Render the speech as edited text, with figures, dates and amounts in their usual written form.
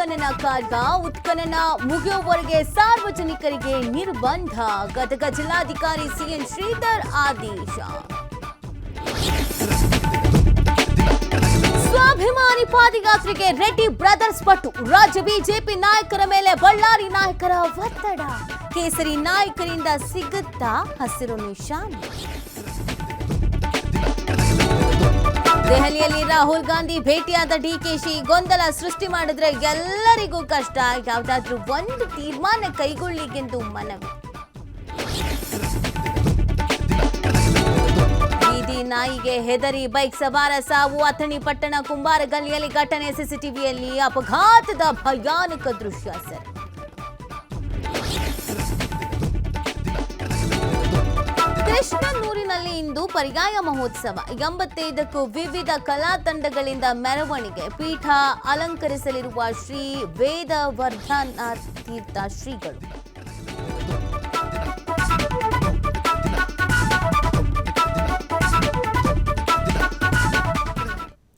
ಉತ್ಖನನ ಕಾರ್ಯ ಮುಗಿಯುವವರೆಗೆ ಸಾರ್ವಜನಿಕರಿಗೆ ನಿರ್ಬಂಧ. ಗದಗ ಜಿಲ್ಲಾಧಿಕಾರಿ ಸಿಎನ್ ಶ್ರೀಧರ್ ಆದೇಶ. ಸ್ವಾಭಿಮಾನಿ ಪಾದಯಾತ್ರೆಗೆ ರೆಡ್ಡಿ ಬ್ರದರ್ಸ್ ಪಟ್ಟು. ರಾಜ್ಯ ಬಿಜೆಪಿ ನಾಯಕರ ಮೇಲೆ ಬಳ್ಳಾರಿ ನಾಯಕರ ಒತ್ತಡ. ಕೇಸರಿ ನಾಯಕರಿಂದ ಸಿಗುತ್ತಾ ಹಸಿರು ನಿಶಾನೆ. ದೆಹಲಿಯಲ್ಲಿ ರಾಹುಲ್ ಗಾಂಧಿ ಭೇಟಿಯಾದ ಡಿಕೆಶಿ. ಗೊಂದಲ ಸೃಷ್ಟಿ ಮಾಡಿದ್ರೆ ಎಲ್ಲರಿಗೂ ಕಷ್ಟ. ಯಾವುದಾದ್ರೂ ಒಂದು ತೀರ್ಮಾನ ಕೈಗೊಳ್ಳಿಗೆಂದು ಮನವಿ. ಬೀದಿ ನಾಯಿಗೆ ಹೆದರಿ ಬೈಕ್ ಸವಾರ ಸಾವು. ಅಥಣಿ ಪಟ್ಟಣ ಕುಂಬಾರಗಲ್ಲಿಯಲ್ಲಿ ಘಟನೆ. ಸಿಸಿಟಿವಿಯಲ್ಲಿ ಅಪಘಾತದ ಭಯಾನಕ ದೃಶ್ಯ ಸರ್. ಕೃಷ್ಣನ್ನೂರಿನಲ್ಲಿ ಇಂದು ಪರ್ಯಾಯ ಮಹೋತ್ಸವ. 85ಕ್ಕೂ ವಿವಿಧ ಕಲಾ ತಂಡಗಳಿಂದ ಮೆರವಣಿಗೆ. ಪೀಠ ಅಲಂಕರಿಸಲಿರುವ ಶ್ರೀ ವೇದವರ್ಧನ ತೀರ್ಥ ಶ್ರೀಗಳು.